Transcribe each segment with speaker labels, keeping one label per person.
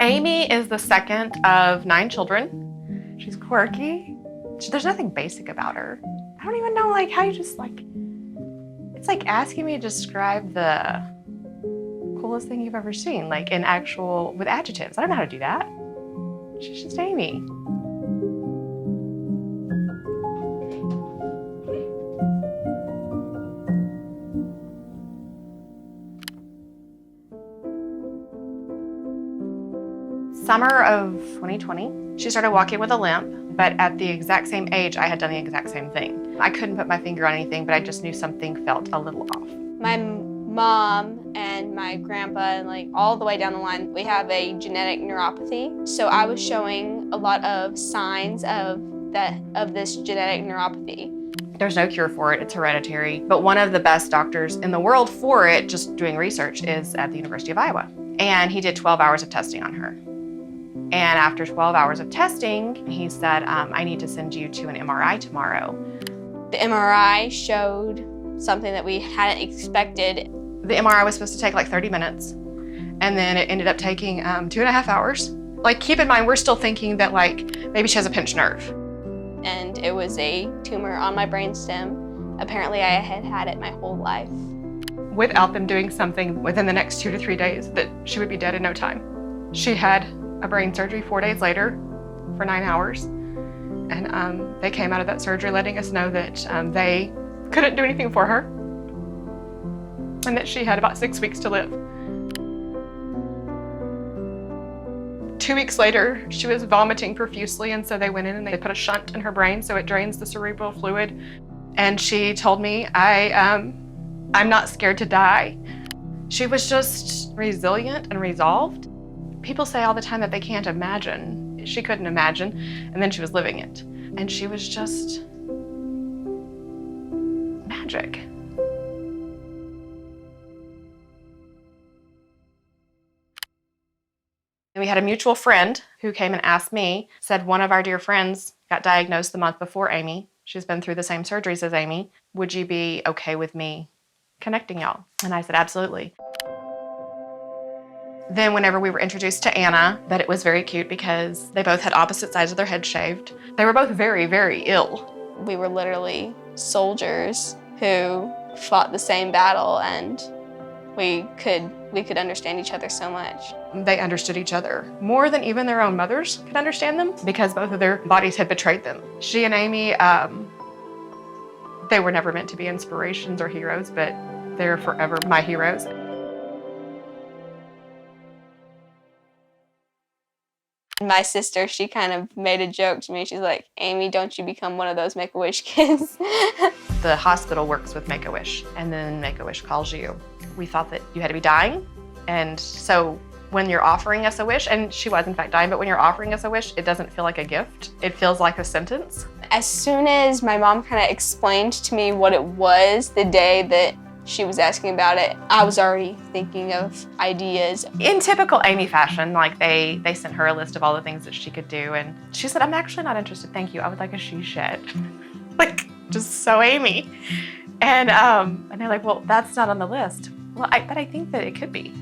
Speaker 1: Amy is the second of 9 children. She's quirky. There's nothing basic about her. I don't even know how you just it's like asking me to describe the coolest thing you've ever seen, with adjectives. I don't know how to do that. She's just Amy. Summer of 2020, she started walking with a limp, but at the exact same age, I had done the exact same thing. I couldn't put my finger on anything, but I just knew something felt a little off.
Speaker 2: My mom and my grandpa and all the way down the line, we have a genetic neuropathy. So I was showing a lot of signs of this genetic neuropathy.
Speaker 1: There's no cure for it, it's hereditary. But one of the best doctors in the world for it, just doing research, is at the University of Iowa. And he did 12 hours of testing on her. And after 12 hours of testing, he said, I need to send you to an MRI tomorrow.
Speaker 2: The MRI showed something that we hadn't expected.
Speaker 1: The MRI was supposed to take 30 minutes, and then it ended up taking 2.5 hours. Keep in mind, we're still thinking that maybe she has a pinched nerve.
Speaker 2: And it was a tumor on my brainstem. Apparently I had had it my whole life.
Speaker 1: Without them doing something within the next 2 to 3 days, that she would be dead in no time. She had a brain surgery 4 days later for 9 hours. And they came out of that surgery letting us know that they couldn't do anything for her and that she had about 6 weeks to live. 2 weeks later, she was vomiting profusely, and so they went in and they put a shunt in her brain so it drains the cerebral fluid. And she told me, I'm not scared to die. She was just resilient and resolved. People say all the time that they can't imagine. She couldn't imagine, and then she was living it. And she was just magic. And we had a mutual friend who came and asked me, said one of our dear friends got diagnosed the month before Amy. She's been through the same surgeries as Amy. Would you be okay with me connecting y'all? And I said, absolutely. Then whenever we were introduced to Anna, that it was very cute because they both had opposite sides of their head shaved. They were both very, very ill.
Speaker 2: We were literally soldiers who fought the same battle, and we could understand each other so much.
Speaker 1: They understood each other more than even their own mothers could understand them because both of their bodies had betrayed them. She and Amy, they were never meant to be inspirations or heroes, but they're forever my heroes.
Speaker 2: My sister, she kind of made a joke to me. She's like, Amy, don't you become one of those Make-A-Wish kids.
Speaker 1: The hospital works with Make-A-Wish, and then Make-A-Wish calls you. We thought that you had to be dying, and so when you're offering us a wish, and she was in fact dying, but when you're offering us a wish, it doesn't feel like a gift. It feels like a sentence.
Speaker 2: As soon as my mom kind of explained to me what it was the day that she was asking about it, I was already thinking of ideas.
Speaker 1: In typical Amy fashion, they sent her a list of all the things that she could do, and she said, I'm actually not interested, thank you. I would like a she shed. Just so Amy. And they're like, well, that's not on the list. Well, but I think that it could be.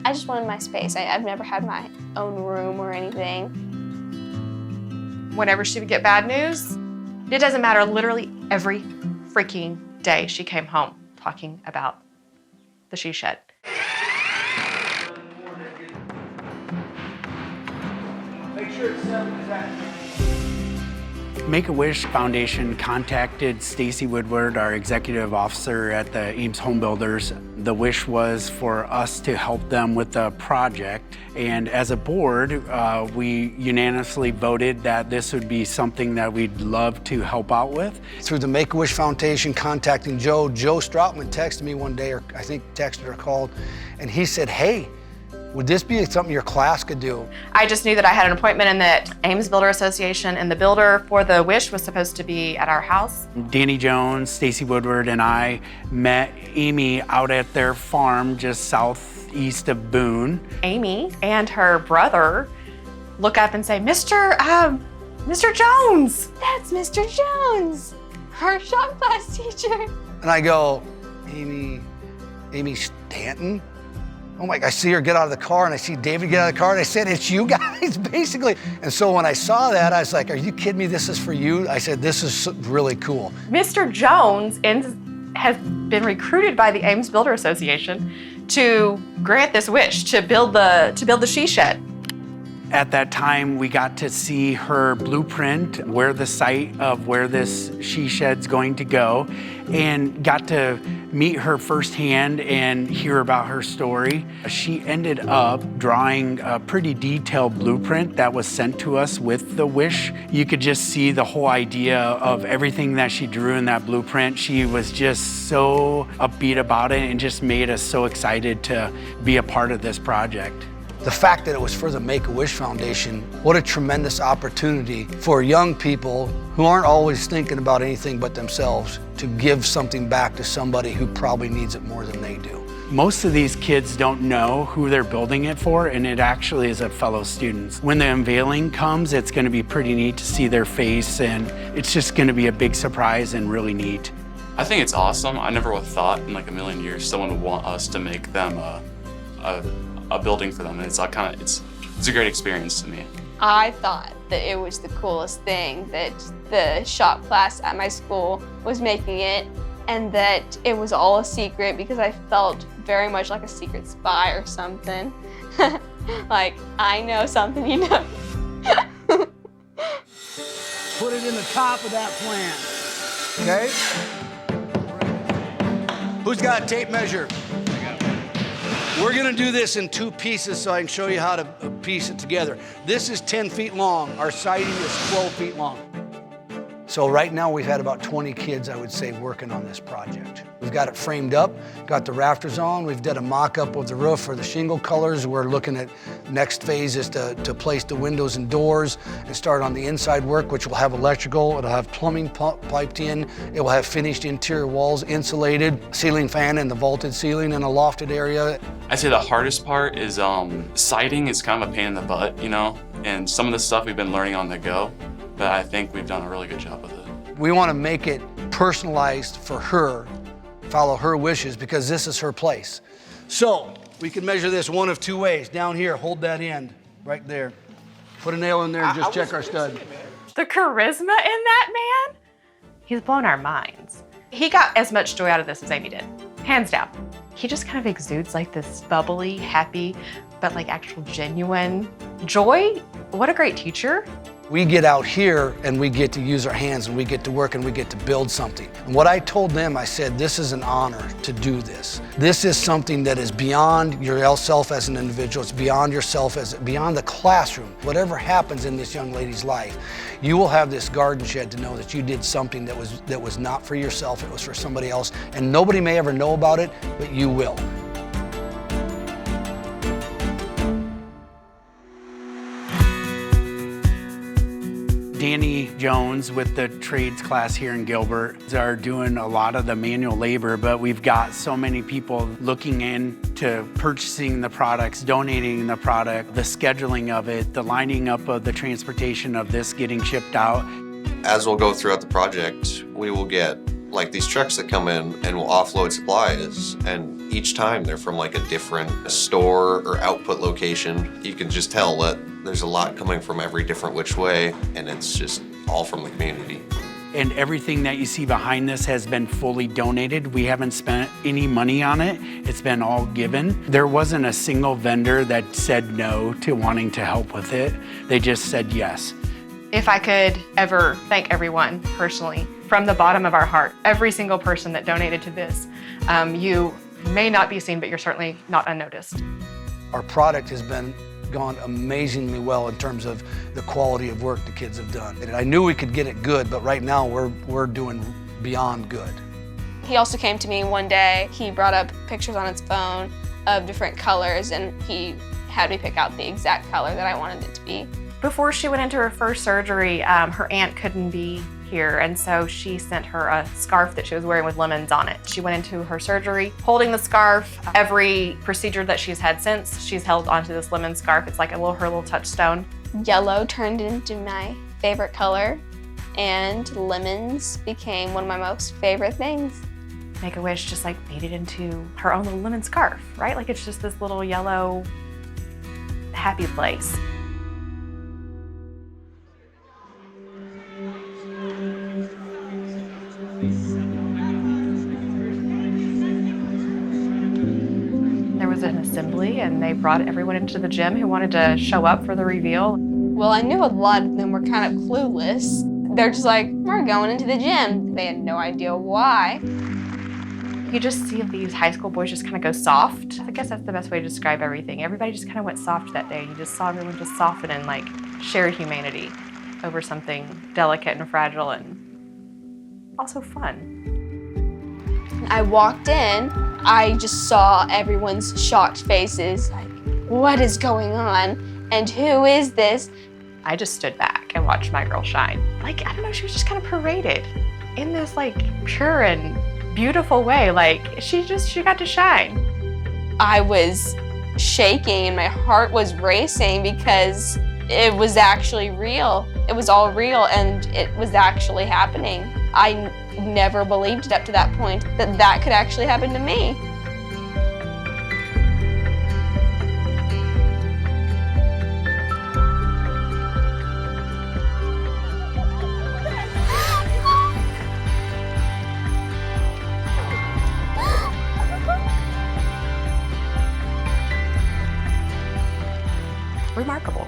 Speaker 2: I just wanted my space. I've never had my own room or anything.
Speaker 1: Whenever she would get bad news, it doesn't matter, literally every freaking day she came home talking about the she shed.
Speaker 3: Make sure it's exactly.
Speaker 4: Make-A-Wish Foundation contacted Stacy Woodward, our executive officer at the Eames Home Builders. The wish was for us to help them with the project. And as a board, we unanimously voted that this would be something that we'd love to help out with.
Speaker 3: Through the Make-A-Wish Foundation contacting Joe Stroutman texted me one day, or I think texted or called, and he said, hey, would this be something your class could do?
Speaker 1: I just knew that I had an appointment and that Ames Builder Association and the builder for the wish was supposed to be at our house.
Speaker 4: Danny Jones, Stacy Woodward, and I met Amy out at their farm just southeast of Boone.
Speaker 1: Amy and her brother look up and say, Mr. Jones.
Speaker 2: That's Mr. Jones, our shop class teacher.
Speaker 3: And I go, Amy Stanton? I'm like, I see her get out of the car and I see David get out of the car and I said, it's you guys, basically. And so when I saw that, I was like, are you kidding me? This is for you? I said, this is really cool.
Speaker 1: Mr. Jones has been recruited by the Eames Builder Association to grant this wish to build the she shed.
Speaker 4: At that time, we got to see her blueprint, where the site of where this she shed's going to go, and got to meet her firsthand and hear about her story. She ended up drawing a pretty detailed blueprint that was sent to us with the wish. You could just see the whole idea of everything that she drew in that blueprint. She was just so upbeat about it and just made us so excited to be a part of this project.
Speaker 3: The fact that it was for the Make-A-Wish Foundation, what a tremendous opportunity for young people who aren't always thinking about anything but themselves to give something back to somebody who probably needs it more than they do.
Speaker 4: Most of these kids don't know who they're building it for, and it actually is a fellow students. When the unveiling comes, it's going to be pretty neat to see their face, and it's just going to be a big surprise and really neat.
Speaker 5: I think it's awesome. I never would have thought in like a million years someone would want us to make them a building for them. It's a great experience to me.
Speaker 2: I thought that it was the coolest thing that the shop class at my school was making it, and that it was all a secret because I felt very much like a secret spy or something. Like, I know something you know.
Speaker 3: Put it in the top of that plan, okay? Who's got a tape measure? We're gonna do this in 2 pieces so I can show you how to piece it together. This is 10 feet long. Our siding is 12 feet long. So right now we've had about 20 kids, I would say, working on this project. We've got it framed up, got the rafters on. We've done a mock-up of the roof for the shingle colors. We're looking at next phase is to place the windows and doors and start on the inside work, which will have electrical. It'll have plumbing piped in. It will have finished interior walls, insulated, ceiling fan and the vaulted ceiling in a lofted area.
Speaker 5: I'd say the hardest part is siding is kind of a pain in the butt, you know, and some of the stuff we've been learning on the go, but I think we've done a really good job with it.
Speaker 3: We want to make it personalized for her, follow her wishes, because this is her place. So we can measure this one of 2 ways. Down here, hold that end right there. Put a nail in there and just check our stud.
Speaker 1: The charisma in that man, he's blown our minds. He got as much joy out of this as Amy did, hands down. He just kind of exudes like this bubbly, happy, but like actual genuine joy. What a great teacher.
Speaker 3: We get out here and we get to use our hands and we get to work and we get to build something. And what I told them, I said, this is an honor to do this. This is something that is beyond yourself as an individual. It's beyond yourself, beyond the classroom. Whatever happens in this young lady's life, you will have this garden shed to know that you did something that was not for yourself, it was for somebody else. And nobody may ever know about it, but you will.
Speaker 4: Danny Jones with the trades class here in Gilbert are doing a lot of the manual labor, but we've got so many people looking into purchasing the products, donating the product, the scheduling of it, the lining up of the transportation of this getting shipped out.
Speaker 6: As we'll go throughout the project, we will get like these trucks that come in and will offload supplies, and each time they're from like a different store or output location. You can just tell that there's a lot coming from every different which way, and it's just all from the community.
Speaker 4: And everything that you see behind this has been fully donated. We haven't spent any money on it. It's been all given. There wasn't a single vendor that said no to wanting to help with it. They just said yes.
Speaker 1: If I could ever thank everyone personally, from the bottom of our heart, every single person that donated to this, you may not be seen, but you're certainly not unnoticed.
Speaker 3: Our product has gone amazingly well in terms of the quality of work the kids have done. And I knew we could get it good, but right now we're doing beyond good.
Speaker 2: He also came to me one day. He brought up pictures on his phone of different colors, and he had me pick out the exact color that I wanted it to be.
Speaker 1: Before she went into her first surgery, her aunt couldn't be here, and so she sent her a scarf that she was wearing with lemons on it. She went into her surgery holding the scarf. Every procedure that she's had since, she's held onto this lemon scarf. It's like her little touchstone.
Speaker 2: Yellow turned into my favorite color, and lemons became one of my most favorite things.
Speaker 1: Make-A-Wish just like made it into her own little linen scarf, right? Like it's just this little yellow happy place. There was an assembly and they brought everyone into the gym who wanted to show up for the reveal.
Speaker 2: Well, I knew a lot of them were kind of clueless. They're just like, we're going into the gym. They had no idea why.
Speaker 1: You just see these high school boys just kind of go soft. I guess that's the best way to describe everything. Everybody just kind of went soft that day. You just saw everyone just soften and like share humanity over something delicate and fragile and also fun.
Speaker 2: I walked in, I just saw everyone's shocked faces, like, what is going on? And who is this?
Speaker 1: I just stood back and watched my girl shine. Like, I don't know, she was just kind of paraded in this like pure and beautiful way. Like she got to shine.
Speaker 2: I was shaking and my heart was racing because it was actually real. It was all real and it was actually happening. I never believed it up to that point that that could actually happen to me.
Speaker 1: Remarkable.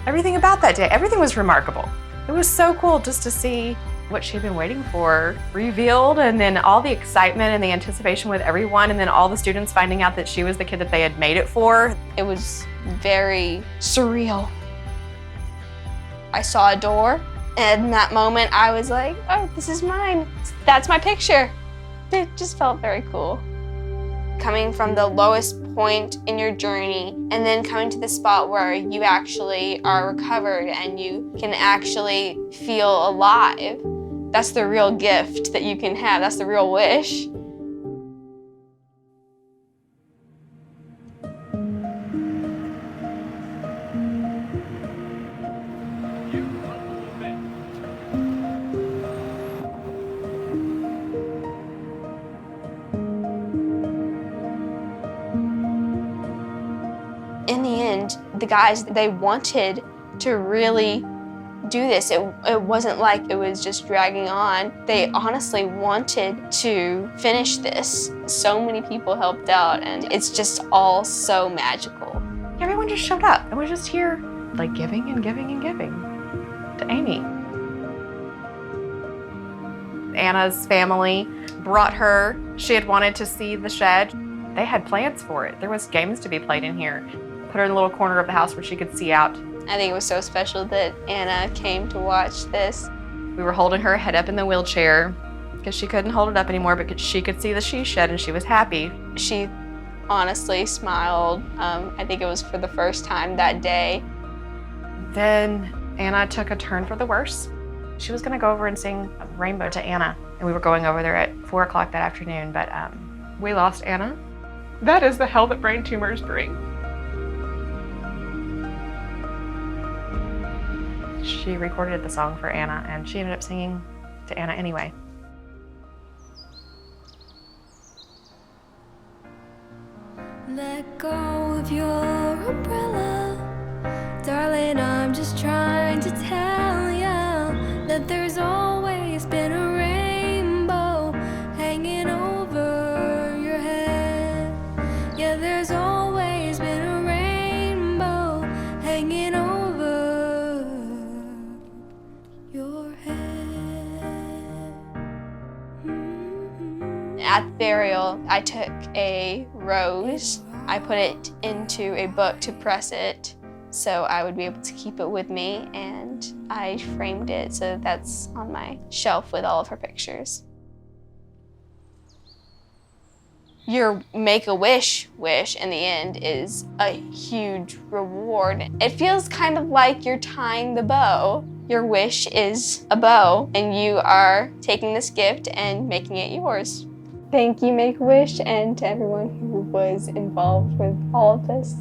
Speaker 1: Everything about that day, everything was remarkable. It was so cool just to see what she'd been waiting for revealed, and then all the excitement and the anticipation with everyone, and then all the students finding out that she was the kid that they had made it for.
Speaker 2: It was very surreal. I saw a door, and in that moment I was like, oh, this is mine. That's my picture. It just felt very cool. Coming from the lowest point in your journey and then coming to the spot where you actually are recovered and you can actually feel alive. That's the real gift that you can have. That's the real wish. In the end, the guys, they wanted to really do this. It wasn't like it was just dragging on. They honestly wanted to finish this. So many people helped out, and it's just all so magical.
Speaker 1: Everyone just showed up and was just here, like giving and giving and giving to Amy. Anna's family brought her. She had wanted to see the shed. They had plans for it. There was games to be played in here. Put her in a little corner of the house where she could see out.
Speaker 2: I think it was so special that Anna came to watch this.
Speaker 1: We were holding her head up in the wheelchair because she couldn't hold it up anymore, but she could see the she shed and she was happy.
Speaker 2: She honestly smiled. I think it was for the first time that day.
Speaker 1: Then Anna took a turn for the worse. She was gonna go over and sing Rainbow to Anna, and we were going over there at 4 o'clock that afternoon, but we lost Anna. That is the hell that brain tumors bring. She recorded the song for Anna, and she ended up singing to Anna anyway.
Speaker 7: Let go of your umbrella, darling, I'm just trying to tell you that there's always been a rainbow hanging over your head. Yeah, there's always been a rainbow hanging over your head.
Speaker 2: At the burial, I took a rose. I put it into a book to press it so I would be able to keep it with me, and I framed it so that's on my shelf with all of her pictures. Your Make-A-Wish wish in the end is a huge reward. It feels kind of like you're tying the bow. Your wish is a bow, and you are taking this gift and making it yours. Thank you, Make-A-Wish, and to everyone who was involved with all of this.